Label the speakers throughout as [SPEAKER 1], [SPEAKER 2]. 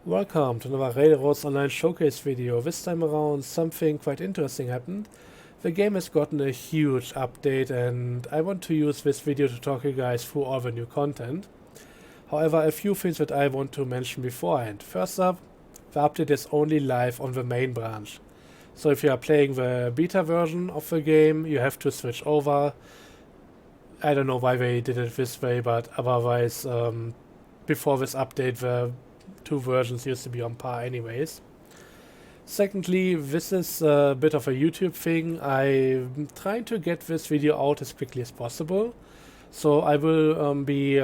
[SPEAKER 1] Welcome to another Railroads Online Showcase video. This time around something quite interesting happened. The game has gotten a huge update and I want to use this video to talk you guys through all the new content. However, a few things that I want to mention beforehand. First up, the update is only live on the main branch. So if you are playing the beta version of the game, you have to switch over. I don't know why they did it this way, but otherwise, before this update, the two versions used to be on par anyways. Secondly, this is a bit of a YouTube thing. I'm trying to get this video out as quickly as possible. So I will be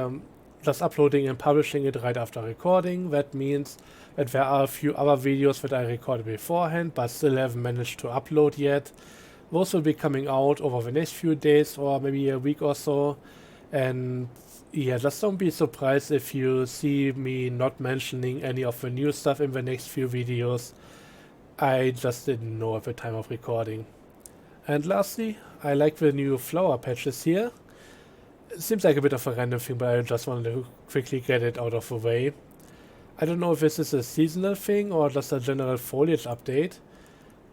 [SPEAKER 1] just uploading and publishing it right after recording. That means that there are a few other videos that I recorded beforehand but still haven't managed to upload yet. Those will be coming out over the next few days or maybe a week or so. And yeah, just don't be surprised if you see me not mentioning any of the new stuff in the next few videos. I just didn't know at the time of recording. And lastly, I like the new flower patches here. It seems like a bit of a random thing, but I just wanted to quickly get it out of the way. I don't know if this is a seasonal thing or just a general foliage update.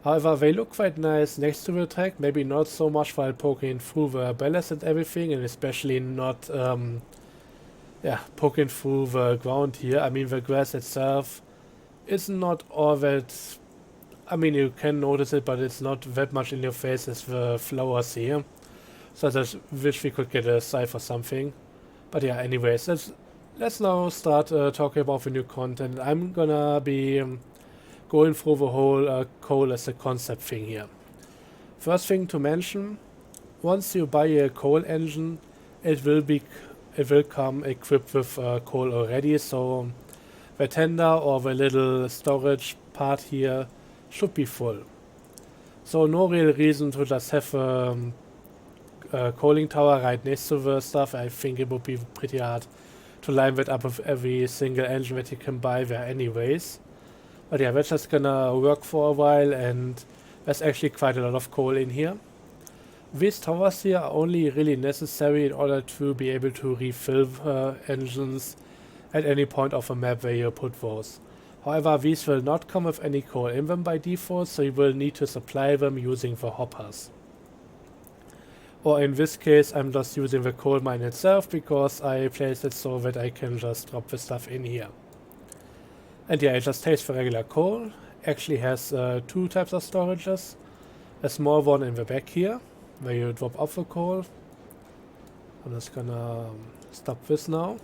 [SPEAKER 1] However, they look quite nice next to the track, maybe not so much while poking through the ballast and everything, and especially not poking through the ground here. I mean, the grass itself is not all that... I mean, you can notice it, but it's not that much in your face as the flowers here. So I just wish we could get a scythe or something. But yeah, anyways, let's now start talking about the new content. I'm gonna be... going through the whole coal as a concept thing here. First thing to mention, once you buy a coal engine, it will come equipped with coal already, so the tender or the little storage part here should be full. So no real reason to just have a coaling tower right next to the stuff. I think it would be pretty hard to line that up with every single engine that you can buy there anyways. But yeah, that's just gonna work for a while, and there's actually quite a lot of coal in here. These towers here are only really necessary in order to be able to refill engines at any point of the map where you put those. However, these will not come with any coal in them by default, so you will need to supply them using the hoppers. Or in this case, I'm just using the coal mine itself because I placed it so that I can just drop the stuff in here. And yeah, it just takes the regular coal. Actually has two types of storages. A small one in the back here, where you drop off the coal. I'm just gonna stop this now.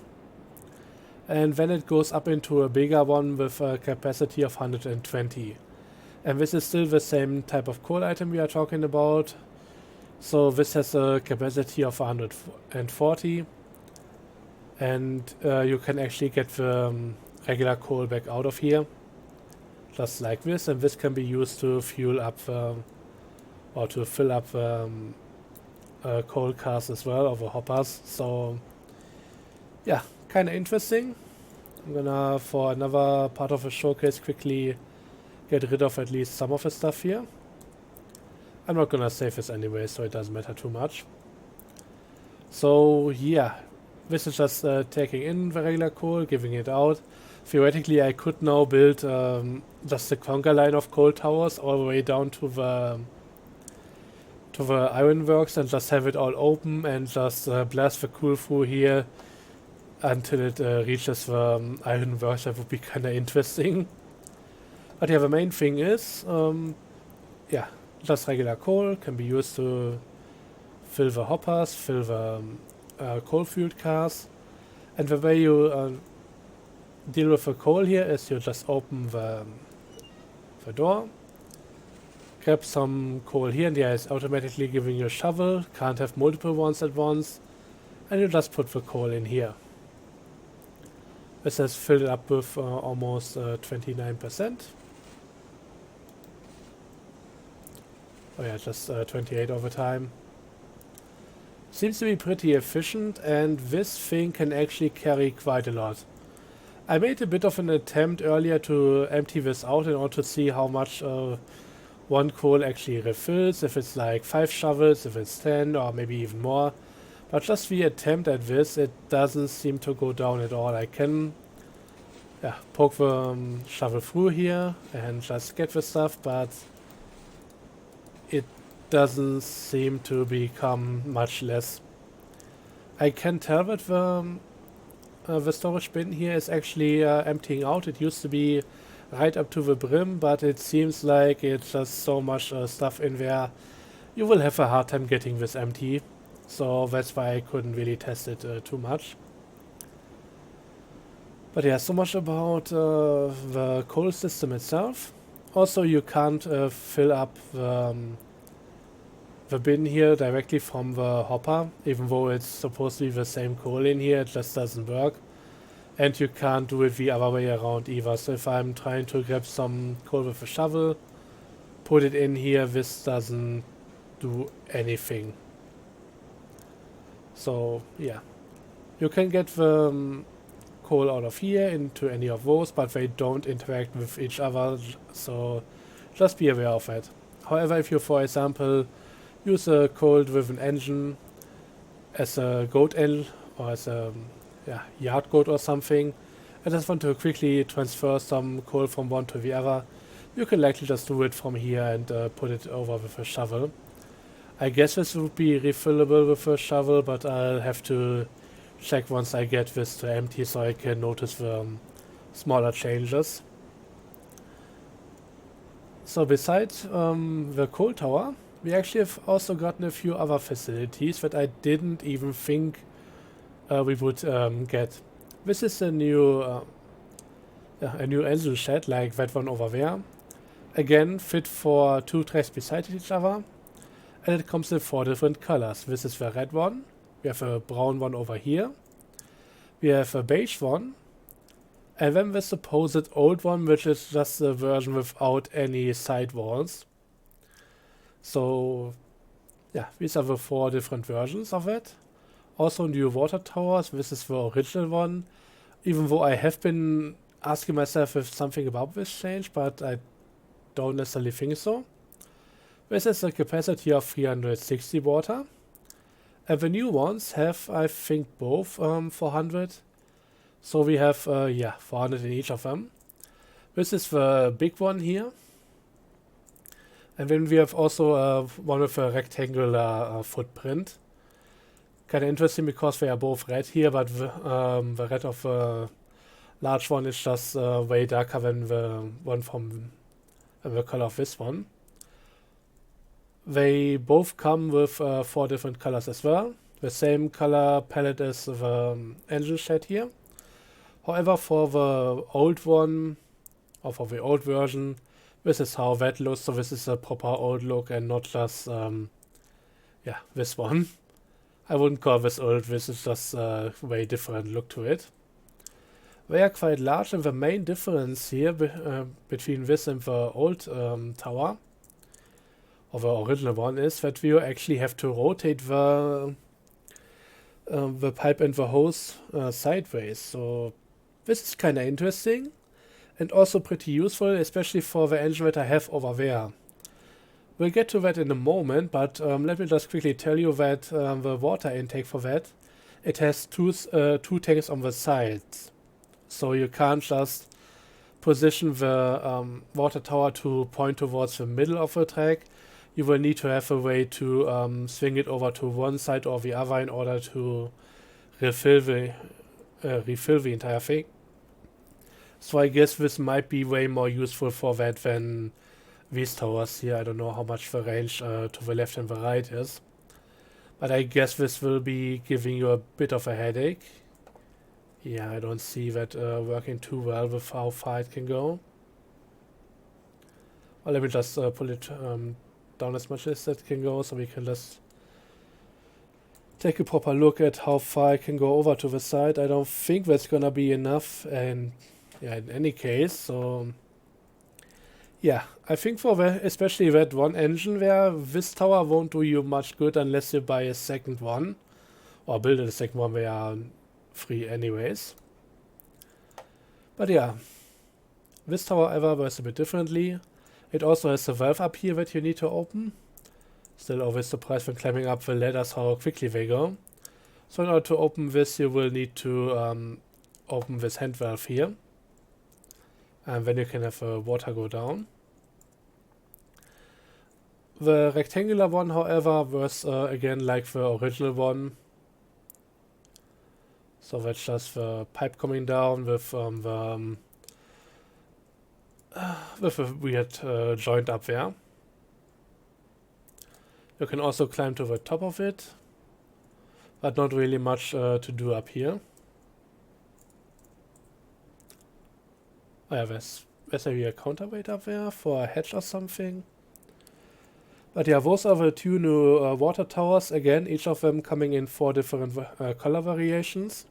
[SPEAKER 1] And then it goes up into a bigger one with a capacity of 120. And this is still the same type of coal item we are talking about. So this has a capacity of 140. And you can actually get the regular coal back out of here, just like this, and this can be used to fuel up or to fill up coal cars as well, or the hoppers. So yeah, kind of interesting. I'm gonna, for another part of the showcase, quickly get rid of at least some of the stuff here. I'm not gonna save this anyway, so it doesn't matter too much. So yeah, this is just taking in the regular coal, giving it out. Theoretically, I could now build just a conga line of coal towers all the way down to the ironworks and just have it all open and just blast the coal through here until it reaches the ironworks. That would be kind of interesting. But yeah, the main thing is, yeah, just regular coal can be used to fill the hoppers, fill the coal-fueled cars, and the way you deal with the coal here is you just open the door, grab some coal here, and yeah, it's automatically giving you a shovel, can't have multiple ones at once, and you just put the coal in here. This has filled up with almost 29%. Oh yeah, just 28 over time. Seems to be pretty efficient, and this thing can actually carry quite a lot. I made a bit of an attempt earlier to empty this out in order to see how much one coal actually refills, if it's like 5 shovels, if it's 10 or maybe even more. But just the attempt at this, it doesn't seem to go down at all. I can yeah, poke the shovel through here and just get the stuff, but it doesn't seem to become much less. I can tell that the storage bin here is actually emptying out. It used to be right up to the brim, but it seems like it's just so much stuff in there. You will have a hard time getting this empty. So that's why I couldn't really test it too much. But yeah, so much about the coal system itself. Also, you can't fill up the bin here directly from the hopper, even though it's supposed to be the same coal in here, it just doesn't work. And you can't do it the other way around either. So if I'm trying to grab some coal with a shovel, put it in here, this doesn't do anything. So yeah, you can get the coal out of here into any of those, but they don't interact with each other, so just be aware of that. However, if you, for example, use a coal driven engine as a goat engine or as a yard goat or something, and just want to quickly transfer some coal from one to the other, you can likely just do it from here and put it over with a shovel. I guess this would be refillable with a shovel, but I'll have to check once I get this to empty so I can notice the smaller changes. So besides the coal tower, we actually have also gotten a few other facilities that I didn't even think we would get. This is a new engine shed like that one over there. Again, fit for 2 tracks beside each other. And it comes in 4 different colors. This is the red one. We have a brown one over here. We have a beige one. And then the supposed old one, which is just the version without any side walls. So, yeah, these are the 4 different versions of it. Also new water towers. This is the original one. Even though I have been asking myself if something about this changed, but I don't necessarily think so. This is a capacity of 360 water. And the new ones have, I think, both 400. So we have, 400 in each of them. This is the big one here. And then we have also one with a rectangular footprint. Kind of interesting because they are both red here, but the red of the large one is just way darker than the one from the color of this one. They both come with 4 different colors as well. The same color palette as the engine shed here. However, for the old one, or for the old version, this is how that looks. So this is a proper old look and not just, this one. I wouldn't call this old, this is just a way different look to it. They are quite large, and the main difference here between this and the old tower, or the original one, is that we actually have to rotate the pipe and the hose sideways. So this is kind of interesting and also pretty useful, especially for the engine that I have over there. We'll get to that in a moment, but let me just quickly tell you that the water intake for that, it has two tanks on the sides. So you can't just position the water tower to point towards the middle of the track. You will need to have a way to swing it over to one side or the other in order to refill the entire thing. So I guess this might be way more useful for that than these towers here. I don't know how much the range to the left and the right is. But I guess this will be giving you a bit of a headache. Yeah, I don't see that working too well with how far it can go. Well, let me just pull it down as much as it can go so we can just take a proper look at how far I can go over to the side. I don't think that's gonna be enough, and yeah, in any case, so yeah, I think for especially that one engine there, this tower won't do you much good unless you buy a second one, or build a second one. They are free anyways. But yeah, this tower, however, works a bit differently. It also has a valve up here that you need to open. Still always surprised when climbing up the ladders how quickly they go. So in order to open this, you will need to open this hand valve here. and then you can have water go down. The rectangular one, however, was again like the original one. So that's just the pipe coming down with a weird joint up there. You can also climb to the top of it, but not really much to do up here. Oh yeah, there's maybe a counterweight up there for a hedge or something. But yeah, those are the two new water towers, again, each of them coming in 4 different color variations.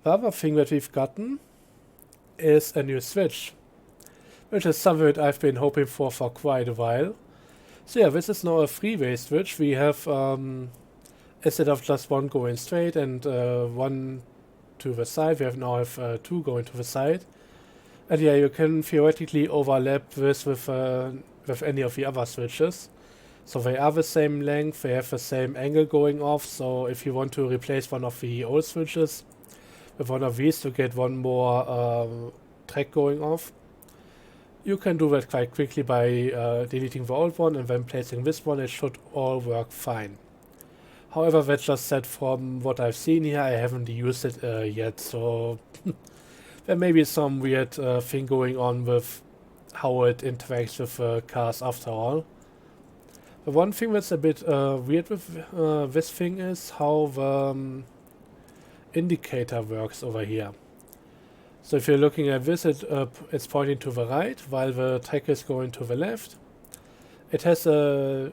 [SPEAKER 1] The other thing that we've gotten is a new switch, which is something that I've been hoping for quite a while. So yeah, this is now a three-way switch. We have, instead of just one going straight and one to the side, we now have two going to the side. And yeah, you can theoretically overlap this with any of the other switches. So they are the same length, they have the same angle going off, so if you want to replace one of the old switches with one of these to get one more track going off, you can do that quite quickly by deleting the old one and then placing this one. It should all work fine. However, that's just said from what I've seen here, I haven't used it yet, so there may be some weird thing going on with how it interacts with cars after all. The one thing that's a bit weird with this thing is how the indicator works over here. So if you're looking at this, it's pointing to the right while the track is going to the left. It has a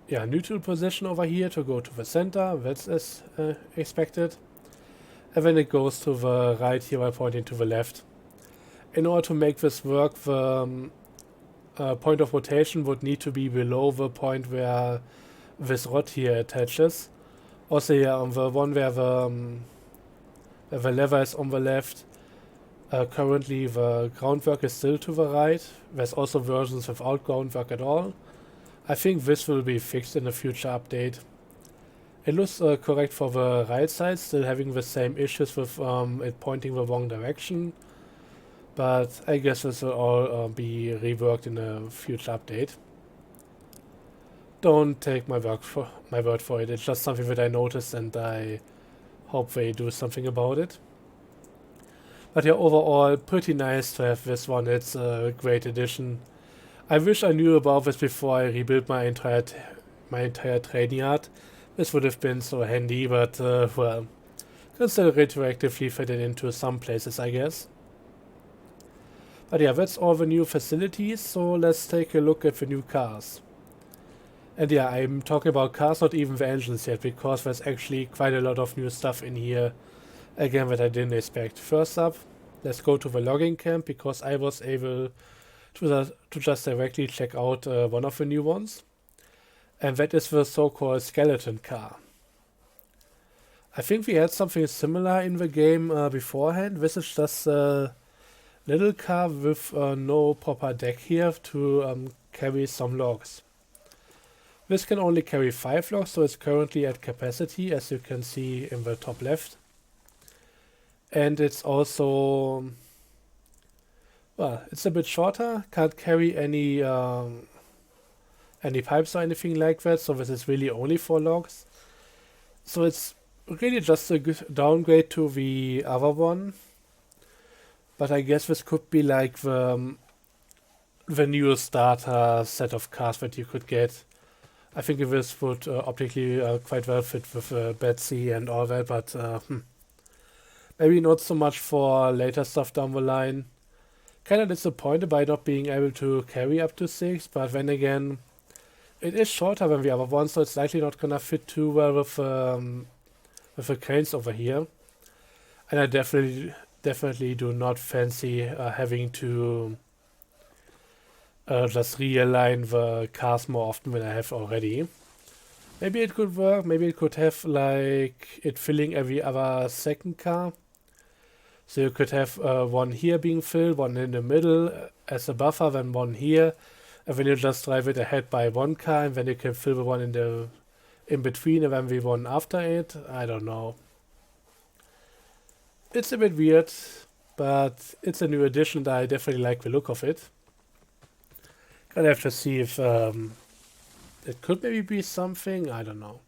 [SPEAKER 1] neutral position over here to go to the center, that's as expected. And then it goes to the right here while pointing to the left. In order to make this work, the point of rotation would need to be below the point where this rod here attaches. Also, yeah, on the one where the lever is on the left, currently the groundwork is still to the right. There's also versions without groundwork at all. I think this will be fixed in a future update. It looks correct for the right side, still having the same issues with it pointing the wrong direction. But I guess this will all be reworked in a future update. Don't take my word for it. It's just something that I noticed and I hope they do something about it. But yeah, overall, pretty nice to have this one. It's a great addition. I wish I knew about this before I rebuilt my entire train yard. This would have been so handy, but well, can still retroactively fit it into some places, I guess. But yeah, that's all the new facilities, so let's take a look at the new cars. And yeah, I'm talking about cars, not even the engines yet, because there's actually quite a lot of new stuff in here, again, that I didn't expect. First up, let's go to the logging camp, because I was able to just directly check out one of the new ones. And that is the so-called skeleton car. I think we had something similar in the game beforehand. This is just a little car with no proper deck here to carry some logs. This can only carry 5 logs, so it's currently at capacity, as you can see in the top left. And it's also, well, it's a bit shorter, can't carry any pipes or anything like that, so this is really only 4 logs. So it's really just a good downgrade to the other one. But I guess this could be like the new starter set of cars that you could get. I think this would optically quite well fit with Betsy and all that, but maybe not so much for later stuff down the line. Kinda disappointed by not being able to carry up to 6, but then again, it is shorter than the other one, so it's likely not gonna fit too well with the cranes over here. And I definitely do not fancy having to just realign the cars more often than I have already. Maybe it could work, maybe it could have like it filling every other second car. So you could have one here being filled, one in the middle as a buffer, then one here, and then you just drive it ahead by one car, and then you can fill the one in between, and then the one after it. I don't know. It's a bit weird. but it's a new addition that I definitely like the look of it. Gonna have to see if it could maybe be something, I don't know.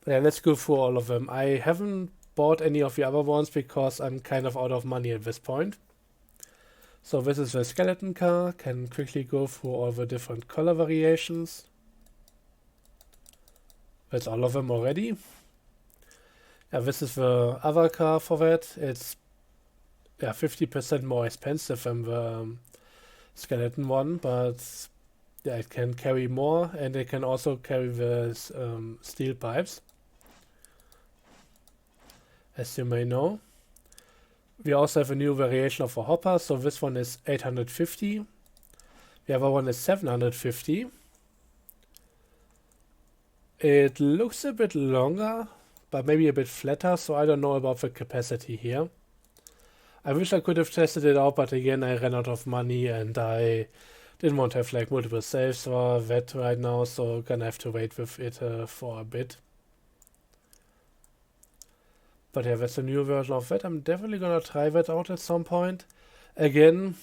[SPEAKER 1] But yeah, let's go through all of them. I haven't bought any of the other ones because I'm kind of out of money at this point. So this is the skeleton car, can quickly go through all the different color variations. That's all of them already. Yeah, this is the other car for that. It's 50% more expensive than the skeleton one, but yeah, it can carry more and it can also carry the steel pipes, as you may know. We also have a new variation of a hopper, so this one is 850. The other one is 750. It looks a bit longer, but maybe a bit flatter, so I don't know about the capacity here. I wish I could have tested it out, but again, I ran out of money and I didn't want to have like multiple saves for that right now, so gonna have to wait with it for a bit. But yeah, that's a new version of that. I'm definitely gonna try that out at some point. Again,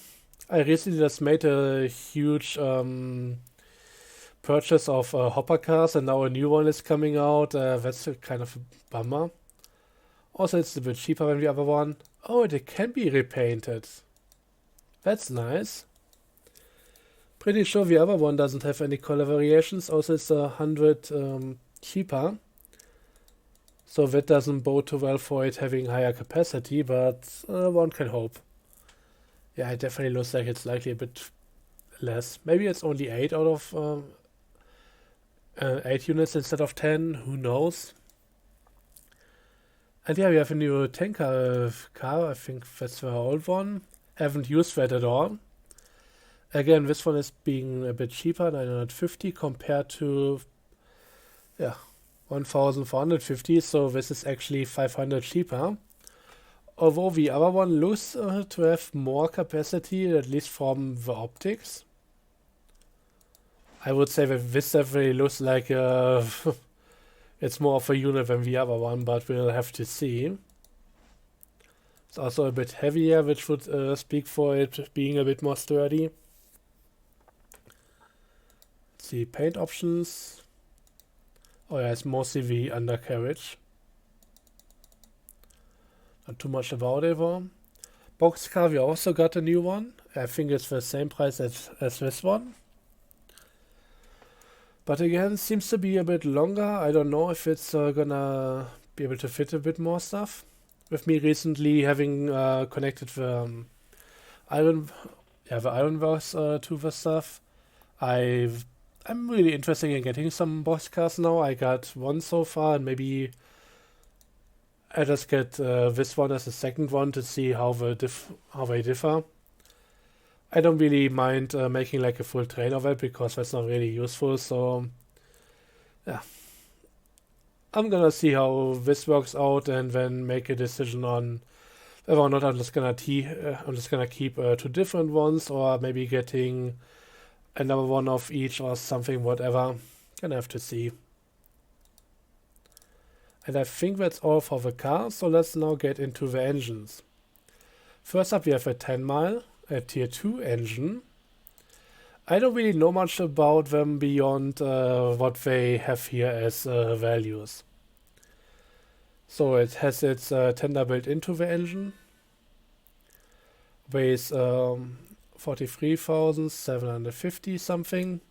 [SPEAKER 1] I recently just made a huge purchase of hopper cars, and now a new one is coming out. That's a kind of a bummer. Also, it's a bit cheaper than the other one. Oh, it can be repainted. That's nice. Pretty sure the other one doesn't have any color variations. Also, it's 100 cheaper. So that doesn't bode too well for it having higher capacity, but one can hope. Yeah, it definitely looks like it's likely a bit less. Maybe it's only 8 out of 8 units instead of 10, who knows. And yeah, we have a new tanker car, I think that's the old one. Haven't used that at all. Again, this one is being a bit cheaper, 950 compared to, yeah, 1450, so this is actually 500 cheaper. Although the other one looks to have more capacity, at least from the optics. I would say that this definitely looks like it's more of a unit than the other one, but we'll have to see. It's also a bit heavier, which would speak for it being a bit more sturdy. Let's see, paint options. Oh yeah, it's mostly the undercarriage. Not too much about it though. Boxcar, we also got a new one. I think it's the same price as this one. But again, seems to be a bit longer. I don't know if it's gonna be able to fit a bit more stuff. With me recently having connected the Ironworks to the stuff, I'm really interested in getting some boxcars now. I got one so far, and maybe I just get this one as a second one to see how they differ. I don't really mind making like a full train of it because that's not really useful. So yeah, I'm gonna see how this works out and then make a decision on whether or not I'm just gonna keep 2 different ones or maybe getting another one of each or something, whatever. Gonna have to see. And I think that's all for the car, so let's now get into the engines. First up we have a 10 mile, a tier 2 engine. I don't really know much about them beyond what they have here as values. So it has its tender built into the engine. Weighs 43,750 something.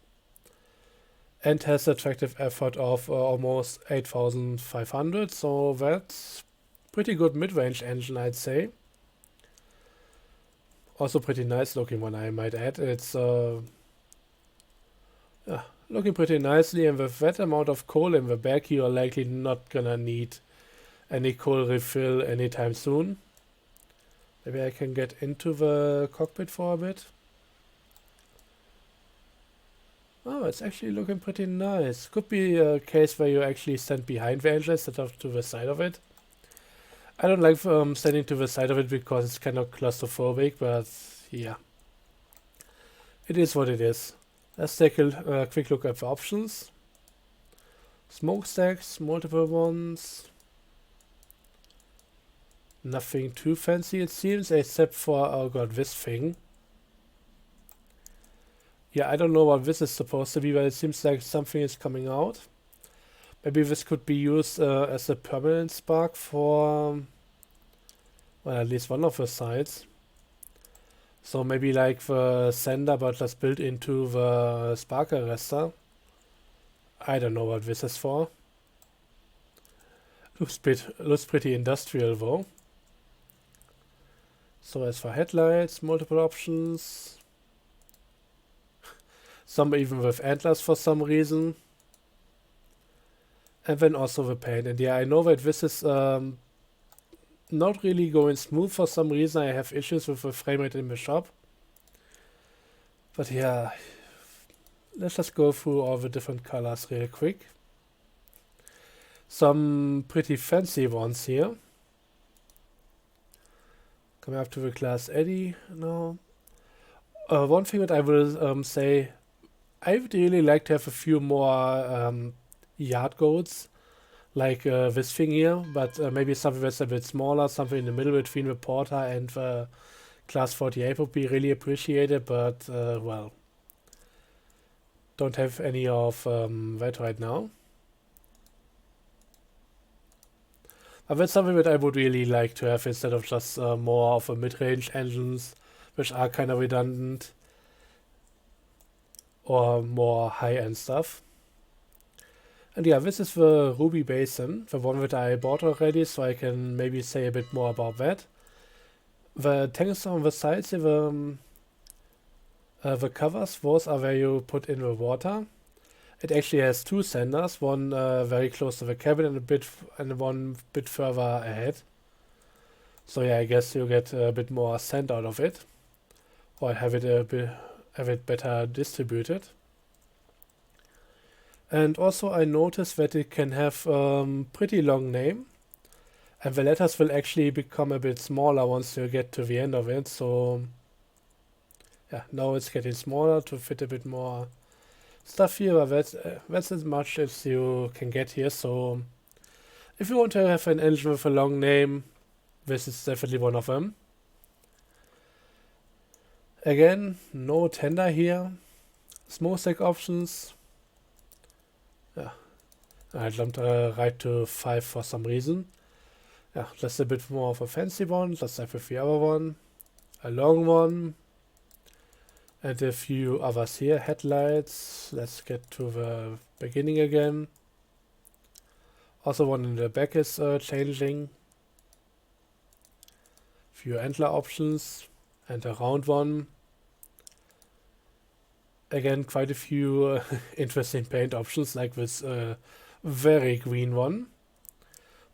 [SPEAKER 1] And has attractive effort of almost 8,500. So that's pretty good mid-range engine, I'd say. Also pretty nice looking one, I might add. It's looking pretty nicely, and with that amount of coal in the back, you are likely not gonna need any coal refill anytime soon. Maybe I can get into the cockpit for a bit. Oh, it's actually looking pretty nice. Could be a case where you actually stand behind the engine instead of to the side of it. I don't like standing to the side of it because it's kind of claustrophobic, but yeah. It is what it is. Let's take a quick look at the options. Smokestacks, multiple ones. Nothing too fancy it seems, except for, oh god, this thing. Yeah, I don't know what this is supposed to be, but it seems like something is coming out. Maybe this could be used as a permanent spark for, well, at least one of the sides. So maybe like the sender, but just built into the spark arrestor. I don't know what this is for. Looks pretty industrial though. So as for headlights, multiple options. Some even with antlers for some reason. And then also the paint. And yeah, I know that this is not really going smooth for some reason. I have issues with the frame rate in the shop. But yeah, let's just go through all the different colors real quick. Some pretty fancy ones here. Coming up to the Class Eddy now. One thing that I will say, I would really like to have a few more yard goats, like this thing here, but maybe something that's a bit smaller, something in the middle between the Porter and the Class 48 would be really appreciated, but well, don't have any of that right now. But that's something that I would really like to have instead of just more of a mid-range engines, which are kind of redundant, or more high-end stuff. And yeah, this is the Ruby Basin, the one that I bought already, so I can maybe say a bit more about that. The tanks on the sides, the covers, those are where you put in the water. It actually has two senders, one very close to the cabin and one bit further ahead. So yeah, I guess you get a bit more sand out of it, or have it better distributed. And also I noticed that it can have pretty long name, and the letters will actually become a bit smaller once you get to the end of it. So yeah, now it's getting smaller to fit a bit more stuff here, but that's as much as you can get here. So if you want to have an engine with a long name, this is definitely one of them. Again, no tender here. Smokestack options. Yeah, I jumped right to 5 for some reason. Yeah, just a bit more of a fancy one, just like with the other one. A long one. And a few others here. Headlights. Let's get to the beginning again. Also one in the back is changing. Few antler options. And a round one. Again, quite a few interesting paint options, like this very green one.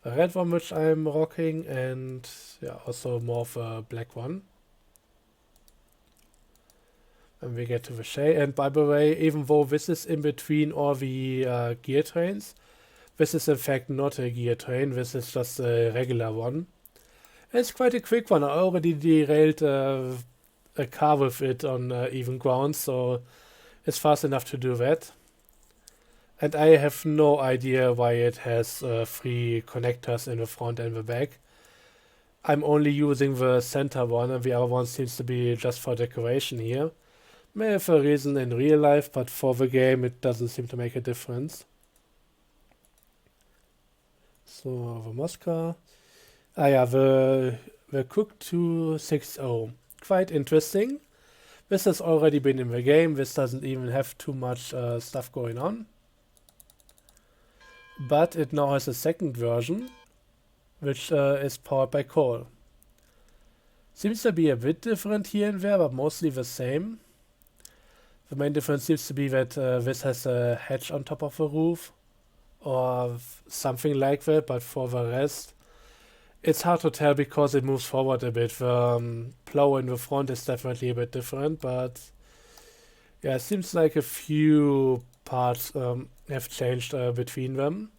[SPEAKER 1] The red one which I'm rocking, and yeah, also more of a black one. And we get to the shade. And by the way, even though this is in between all the gear trains, this is in fact not a gear train, this is just a regular one. And it's quite a quick one. I already derailed a car with it on even ground, so it's fast enough to do that. And I have no idea why it has 3 connectors in the front and the back. I'm only using the center one, and the other one seems to be just for decoration here. May have a reason in real life, but for the game it doesn't seem to make a difference. So the Mosca. Ah yeah, the Cook 260. Quite interesting. This has already been in the game. This doesn't even have too much stuff going on. But it now has a second version, which is powered by coal. Seems to be a bit different here and there, but mostly the same. The main difference seems to be that this has a hatch on top of the roof, or something like that, but for the rest, it's hard to tell because it moves forward a bit. The plow in the front is definitely a bit different, but yeah, it seems like a few parts have changed between them.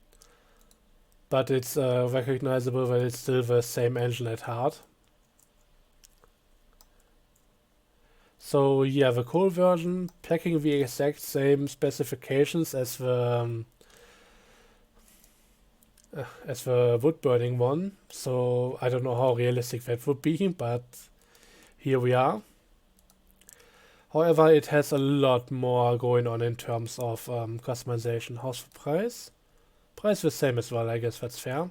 [SPEAKER 1] But it's recognizable that it's still the same engine at heart. So yeah, the coal version, packing the exact same specifications as the as the wood burning one, so I don't know how realistic that would be, but here we are. However, it has a lot more going on in terms of customization. How's the price? Price the same as well, I guess that's fair.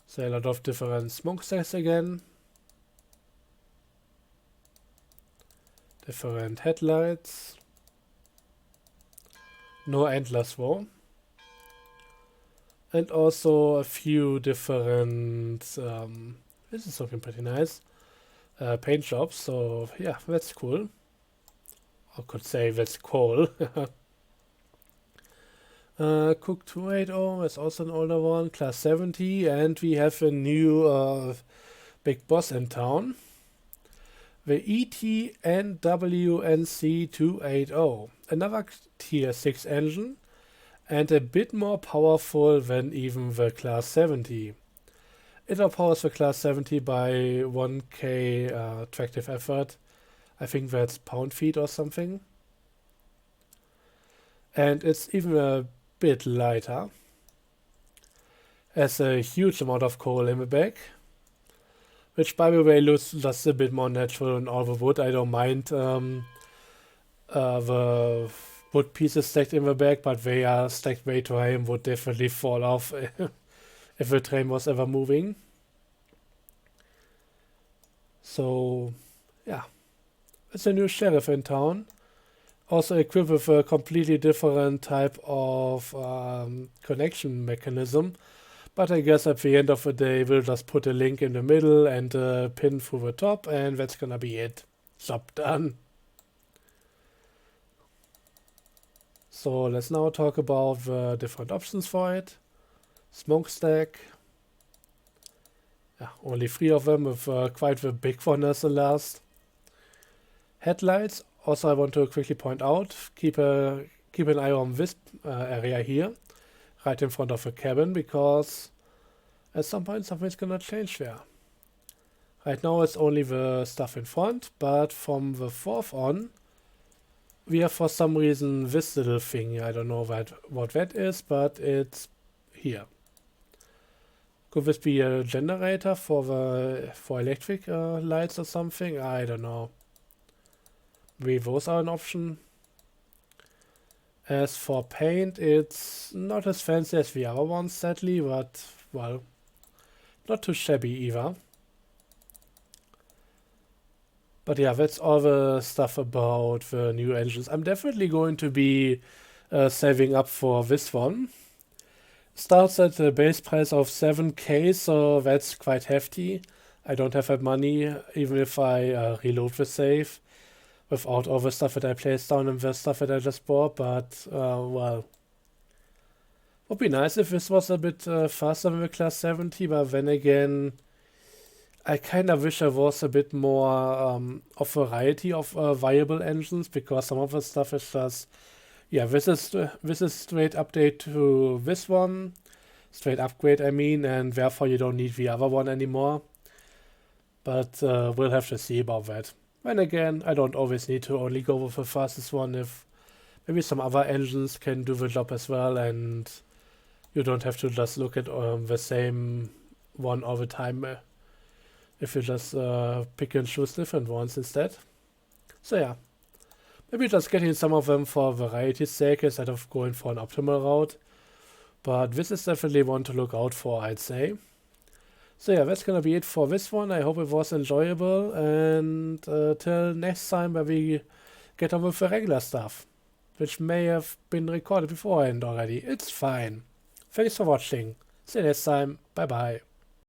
[SPEAKER 1] So a lot of different smokestacks again. Different headlights. No antlers though. And also a few different, this is looking pretty nice, paint jobs. So yeah, that's cool. I could say that's cool. Cook 280 is also an older one, class 70, and we have a new big boss in town. The ETNWNC 280, another tier 6 engine, and a bit more powerful than even the class 70. It outpowers the class 70 by 1k tractive effort. I think that's pound-feet or something. And it's even a bit lighter. Has a huge amount of coal in the back. Which, by the way, looks just a bit more natural in all the wood. I don't mind the wood pieces stacked in the back, but they are stacked way too high and would definitely fall off if the train was ever moving. So, yeah. It's a new sheriff in town. Also equipped with a completely different type of connection mechanism. But I guess at the end of the day, we'll just put a link in the middle and a pin through the top, and that's gonna be it. Job done. So let's now talk about the different options for it. Smokestack. Yeah, only 3 of them with quite the big one as the last. Headlights. Also, I want to quickly point out, keep an eye on this area here, right in front of the cabin, because at some point something's gonna change there. Right now it's only the stuff in front, but from the 4th on, we have for some reason this little thing. I don't know what that is, but it's here. Could this be a generator for electric lights or something? I don't know. Maybe those are an option. As for paint, it's not as fancy as the other ones, sadly, but, well, not too shabby either. But yeah, that's all the stuff about the new engines. I'm definitely going to be saving up for this one. Starts at a base price of 7k, so that's quite hefty. I don't have that money, even if I reload the save, without all the stuff that I placed down and the stuff that I just bought, but, well, would be nice if this was a bit faster than the class 70, but then again, I kind of wish there was a bit more of variety of viable engines, because some of the stuff is just, yeah, this is straight update to this one, straight upgrade, I mean, and therefore you don't need the other one anymore. But we'll have to see about that. Then again, I don't always need to only go with the fastest one if maybe some other engines can do the job as well, and you don't have to just look at the same one all the time if you just pick and choose different ones instead. So yeah, maybe just getting some of them for variety's sake instead of going for an optimal route. But this is definitely one to look out for, I'd say. So yeah, that's gonna be it for this one. I hope it was enjoyable, and till next time where we get on with the regular stuff, which may have been recorded beforehand already. It's fine. Thanks for watching. See you next time. Bye bye.